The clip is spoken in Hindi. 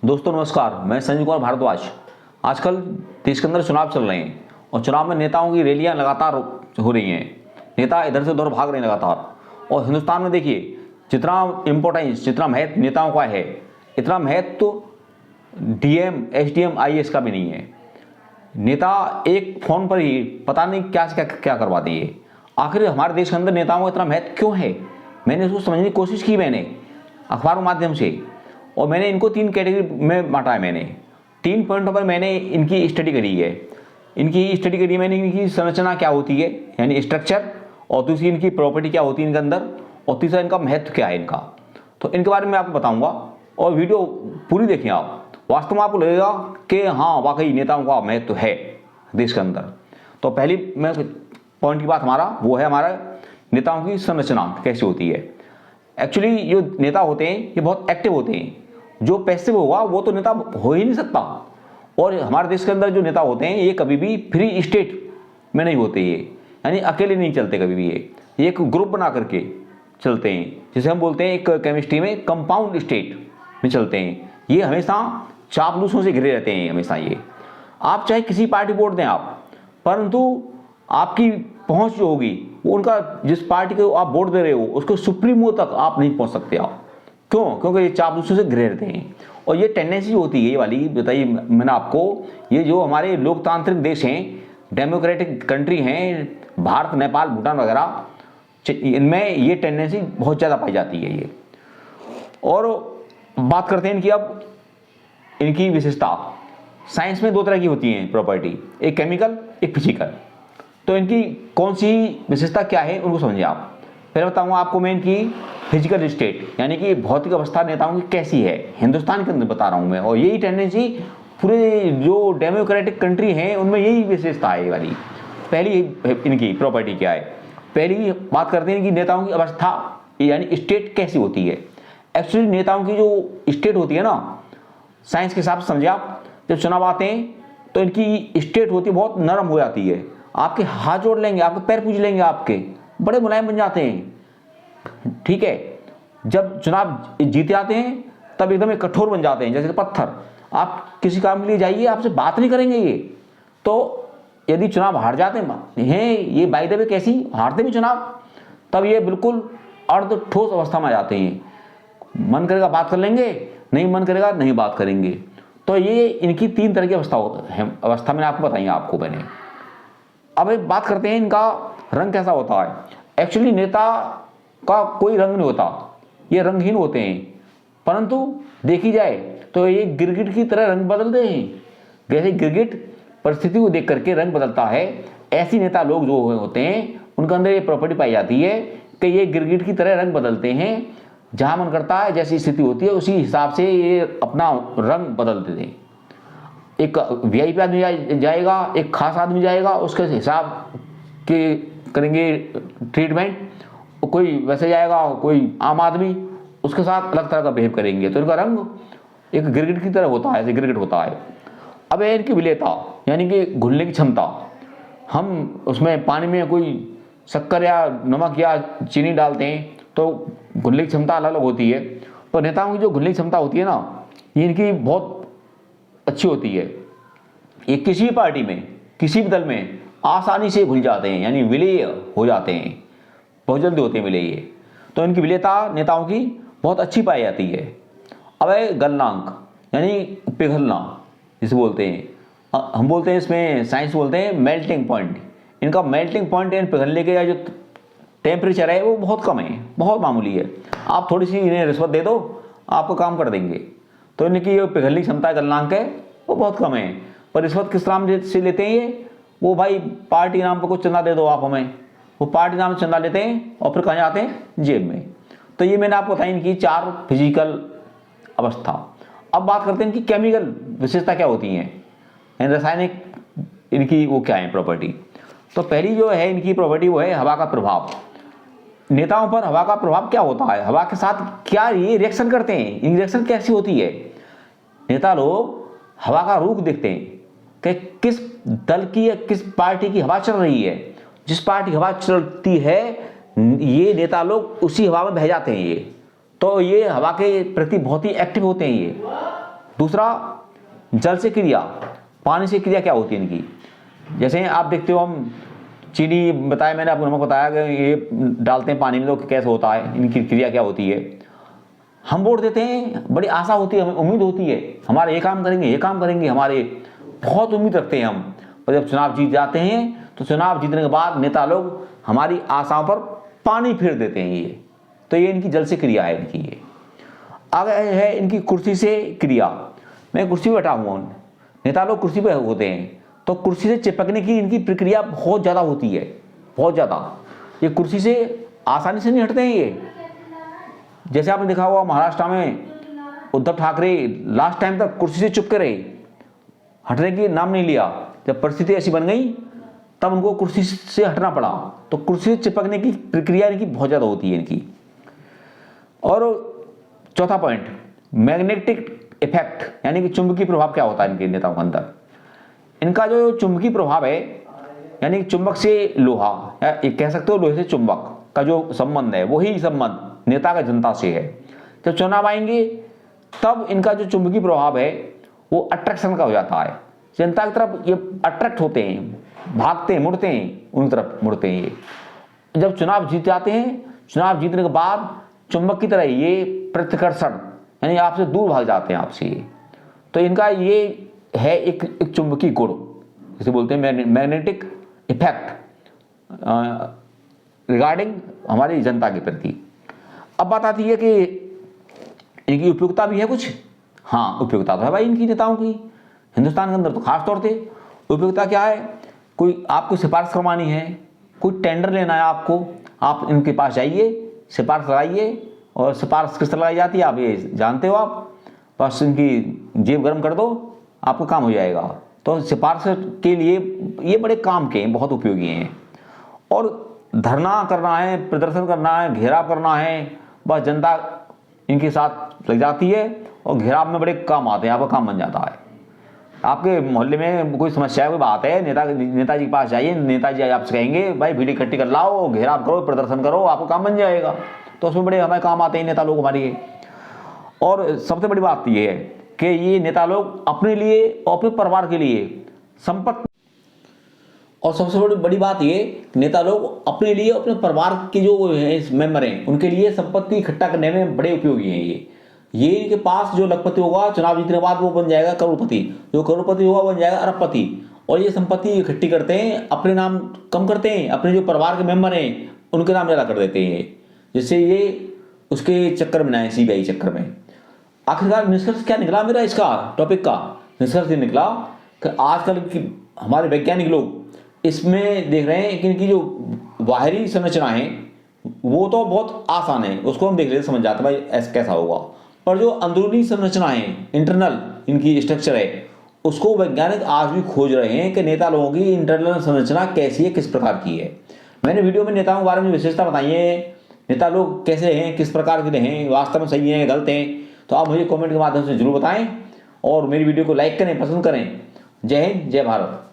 दोस्तों नमस्कार, मैं संजय कुमार भारद्वाज। आजकल देश के अंदर चुनाव चल रहे हैं और चुनाव में नेताओं की रैलियां लगातार हो रही हैं। नेता इधर से उधर भाग रहे हैं लगातार। और हिंदुस्तान में देखिए, जितना इम्पोर्टेंस, जितना महत्व नेताओं का है, इतना महत्व तो डीएम, एसडीएम, आईएएस का भी नहीं है। नेता एक फ़ोन पर ही पता नहीं क्या से क्या करवा दिए। आखिर हमारे देश के अंदर नेताओं का इतना महत्व क्यों है? मैंने इसको समझने की कोशिश की, मैंने अखबारों के माध्यम से, और मैंने इनको 3 कैटेगरी में बांटा है। मैंने 3 पॉइंटों पर मैंने इनकी स्टडी करी है। इनकी स्टडी करी मैंने, इनकी संरचना क्या होती है यानी स्ट्रक्चर, और दूसरी इनकी प्रॉपर्टी क्या होती है इनके अंदर, और तीसरा इनका महत्व क्या है इनका। तो इनके बारे में आपको बताऊंगा और वीडियो पूरी देखिए आप। वास्तव में आपको लगेगा कि हाँ वाकई नेताओं का महत्व है देश के अंदर। तो पहली मैं पॉइंट की बात हमारा वो है हमारा नेताओं की संरचना कैसी होती है। एक्चुअली जो नेता होते हैं ये बहुत एक्टिव होते हैं। जो पैसिव होगा वो तो नेता हो ही नहीं सकता। और हमारे देश के अंदर जो नेता होते हैं ये कभी भी फ्री स्टेट में नहीं होते, ये यानी अकेले नहीं चलते कभी भी। ये एक ग्रुप बना करके चलते हैं, जिसे हम बोलते हैं एक केमिस्ट्री में कंपाउंड स्टेट में चलते हैं। ये हमेशा चापलूसों से घिरे रहते हैं हमेशा। ये आप चाहे किसी पार्टी वोट दें आप, परंतु आपकी पहुंच जो होगी वो उनका, जिस पार्टी को आप वोट दे रहे हो उसको सुप्रीमो तक आप नहीं पहुंच सकते आप। क्यों? क्योंकि ये चापलूसों से घिरे रहते हैं। और ये टेंडेंसी होती है ये वाली, बताइए मैंने आपको, ये जो हमारे लोकतांत्रिक देश हैं, डेमोक्रेटिक कंट्री हैं, भारत, नेपाल, भूटान वगैरह, इनमें ये टेंडेंसी बहुत ज़्यादा पाई जाती है ये। और बात करते हैं इनकी, अब इनकी विशेषता। साइंस में 2 तरह की होती हैं प्रॉपर्टी, एक केमिकल, एक फिजिकल। तो इनकी कौन सी विशेषता क्या है उनको समझिए आप। पहले बताऊंगा आपको मैं इनकी फिजिकल स्टेट यानी कि भौतिक अवस्था नेताओं की कैसी है हिंदुस्तान के अंदर बता रहा हूं मैं। और यही टेंडेंसी पूरे जो डेमोक्रेटिक कंट्री हैं उनमें यही विशेषता है ये वाली। पहली इनकी प्रॉपर्टी क्या है, पहली बात करते हैं कि नेताओं की अवस्था यानी स्टेट कैसी होती है। एक्चुअली नेताओं की जो स्टेट होती है ना, साइंस के हिसाब से समझिए आप, जब चुनाव आते हैं तो इनकी स्टेट होती है बहुत नरम हो जाती है। आपके हाथ जोड़ लेंगे, आपके पैर पूज लेंगे, आपके बड़े मुलायम बन जाते हैं। ठीक है, जब चुनाव जीते आते हैं तब एकदम कठोर बन जाते हैं जैसे पत्थर। आप किसी काम के लिए जाइए, आपसे बात नहीं करेंगे ये। तो यदि चुनाव हार जाते हैं ये, बाय द वे कैसी हारते भी चुनाव, तब ये बिल्कुल अर्ध ठोस अवस्था में आ जाते हैं। मन करेगा बात कर लेंगे, नहीं मन करेगा नहीं बात करेंगे। तो ये इनकी 3 तरह की अवस्था मैंने आपको बताई आपको मैंने। अब एक बात करते हैं इनका रंग कैसा होता है। एक्चुअली नेता का कोई रंग नहीं होता, ये रंगहीन होते हैं। परंतु देखी जाए तो ये गिरगिट की तरह रंग बदलते हैं। जैसे गिरगिट परिस्थिति को देख करके रंग बदलता है, ऐसी नेता लोग जो होते हैं उनके अंदर ये प्रॉपर्टी पाई जाती है कि ये गिरगिट की तरह रंग बदलते हैं। जहां मन करता है, जैसी स्थिति होती है उसी हिसाब से ये अपना रंग बदलते थे। एक वीआईपी आदमी जाएगा, एक खास आदमी जाएगा, उसके हिसाब के करेंगे ट्रीटमेंट। कोई वैसे जाएगा, कोई आम आदमी, उसके साथ अलग तरह का बिहेव करेंगे। तो इनका रंग एक गिरगिट की तरह होता है, ऐसे गिरगिट होता है। अब है इनकी विलेयता यानी कि घुलने की क्षमता। हम उसमें पानी में कोई शक्कर या नमक या चीनी डालते हैं तो घुलने की क्षमता अलग अलग होती है। तो नेताओं की जो घुलने की क्षमता होती है ना, ये इनकी बहुत अच्छी होती है। ये किसी भी पार्टी में, किसी भी दल में आसानी से घुल जाते हैं, यानी विलेय हो जाते हैं, बहुत जल्दी होते हैं विलेय। तो इनकी विलेयता नेताओं की बहुत अच्छी पाई जाती है। अब है गलनांक यानी पिघलना जिसे बोलते हैं, हम बोलते हैं इसमें साइंस बोलते हैं मेल्टिंग पॉइंट। इनका मेल्टिंग पॉइंट यानी पिघलने के या जो टेम्परेचर है वो बहुत कम है, बहुत मामूली है। आप थोड़ी सी इन्हें रिश्वत दे दो, आपको काम कर देंगे। तो इनकी जो पिघलने की क्षमता गलनांक है वो बहुत कम है। पर रिश्वत किस नाम से लेते हैं ये? वो भाई पार्टी नाम पर कुछ चंदा दे दो आप हमें, वो पार्टी नाम से चंदा लेते हैं और फिर कहाँ जाते हैं? जेब में। तो ये मैंने आपको बताई इनकी 4 फिजिकल अवस्था। अब बात करते हैं इनकी केमिकल विशेषता क्या होती हैं, यानी रासायनिक इनकी वो क्या है प्रॉपर्टी। तो पहली जो है इनकी प्रॉपर्टी वो है हवा का प्रभाव। नेताओं पर हवा का प्रभाव क्या होता है, हवा के साथ क्या ये रिएक्शन करते हैं, इनकी रिएक्शन कैसी होती है। नेता लोग हवा का रुख देखते हैं कि किस दल की या किस पार्टी की हवा चल रही है। जिस पार्टी की हवा चलती है ये नेता लोग उसी हवा में बह जाते हैं ये। तो ये हवा के प्रति बहुत ही एक्टिव होते हैं ये। दूसरा, जल से क्रिया, पानी से क्रिया क्या होती है इनकी। जैसे आप देखते हो, हम चीनी बताया मैंने आपको, नमक बताया कि ये डालते हैं पानी में तो कैसे होता है, इनकी क्रिया क्या होती है। हम वोट देते हैं, बड़ी आशा होती है, हमें उम्मीद होती है हमारे ये काम करेंगे, ये काम करेंगे, हमारे बहुत उम्मीद रखते हैं हम। और जब चुनाव जीत जाते हैं तो चुनाव जीतने के बाद नेता लोग हमारी आशाओं पर पानी फेर देते हैं। ये तो ये इनकी जल से क्रिया है इनकी। ये आगे है इनकी कुर्सी से क्रिया। मैं कुर्सी पर बैठा हुआ हूँ, नेता लोग कुर्सी पर होते हैं तो कुर्सी से चिपकने की इनकी प्रक्रिया बहुत ज़्यादा होती है, बहुत ज़्यादा। ये कुर्सी से आसानी से नहीं हटते हैं ये। जैसे आपने देखा हुआ महाराष्ट्र में उद्धव ठाकरे लास्ट टाइम तक कुर्सी से चुपके रहे, हटने की नाम नहीं लिया। जब परिस्थिति ऐसी बन गई तब उनको कुर्सी से हटना पड़ा। तो कुर्सी से चिपकने की प्रक्रिया इनकी बहुत ज़्यादा होती है इनकी। और चौथा पॉइंट, मैग्नेटिक इफेक्ट, यानी कि चुंबकीय प्रभाव क्या होता है इनके नेताओं के अंदर। इनका जो चुंबकीय प्रभाव है, यानी चुंबक से लोहा, या कह सकते हो लोहे से चुंबक का जो संबंध है, वही संबंध नेता का जनता से है। जब चुनाव आएंगे तब इनका जो चुंबकीय प्रभाव है वो अट्रैक्शन का हो जाता है। जनता की तरफ ये अट्रैक्ट होते हैं, भागते हैं, मुड़ते हैं, उन तरफ मुड़ते हैं ये। जब चुनाव जीत जाते हैं, चुनाव जीतने के बाद चुंबक की तरह ये प्रतिकर्षण, यानी आपसे दूर भाग जाते हैं आपसे ये। तो इनका ये है एक चुंबकीय गुण, जिसे बोलते हैं मैग्नेटिक इफेक्ट रिगार्डिंग हमारी जनता के प्रति। अब बात आती है कि इनकी उपयोगिता भी है कुछ। हाँ, उपयोगिता तो है भाई इनकी नेताओं की, हिंदुस्तान के अंदर तो खास तौर से। उपयोगिता क्या है, कोई आपको सिफारिश करवानी है, कोई टेंडर लेना है आपको, आप इनके पास जाइए, सिफारिश लगाइए। और सिफारिश किस तरह लगाई जाती है आप ये जानते हो आप, बस इनकी जेब गर्म कर दो, आपका काम हो जाएगा। तो सिफारिश के लिए ये बड़े काम के हैं, बहुत उपयोगी हैं। और धरना करना है, प्रदर्शन करना है, घेराव करना है, बस जनता इनके साथ लग जाती है और घेराव में बड़े काम आते हैं, आपका काम बन जाता है। आपके मोहल्ले में कोई समस्या, कोई बात है, नेताजी के पास जाइए, नेताजी आपसे कहेंगे भाई भीड़ इकट्ठी कर लाओ, घेराव करो, प्रदर्शन करो, आपका काम बन जाएगा। तो उसमें बड़े हमें काम आते हैं नेता लोग हमारे। और सबसे बड़ी बात ये है कि ये नेता लोग अपने लिए और अपने परिवार के लिए संपत्ति, और सबसे बड़ी बात ये, नेता लोग अपने लिए, अपने परिवार के जो मेंबर हैं उनके लिए संपत्ति इकट्ठा करने में बड़े उपयोगी हैं ये इनके पास जो लखपति होगा चुनाव जीतने के बाद वो बन जाएगा करोड़पति, जो करोड़पति होगा बन जाएगा अरबपति। और ये संपत्ति इकट्ठी करते हैं, अपने नाम कम करते हैं, अपने जो परिवार के मेंबर हैं उनके नाम ज़्यादा कर देते हैं, जिससे ये उसके चक्कर में आए, सीबीआई चक्कर में। आखिरकार निष्कर्ष क्या निकला मेरा इसका टॉपिक का? निष्कर्ष ये निकला कि आजकल की हमारे वैज्ञानिक लोग इसमें देख रहे हैं कि इनकी जो बाहरी संरचना है वो तो बहुत आसान है, उसको हम देख लेते समझ जाते भाई ऐसा कैसा होगा। पर जो अंदरूनी संरचना है, इंटरनल इनकी स्ट्रक्चर है, उसको वैज्ञानिक आज भी खोज रहे हैं कि नेता लोगों की इंटरनल संरचना कैसी है, किस प्रकार की है। मैंने वीडियो में नेताओं के बारे में विशेषता बताई है, नेता लोग कैसे हैं, किस प्रकार के हैं, वास्तव में सही हैं, गलत हैं। तो आप मुझे कमेंट के माध्यम से जरूर बताएं और मेरी वीडियो को लाइक करें, पसंद करें। जय हिंद, जय भारत।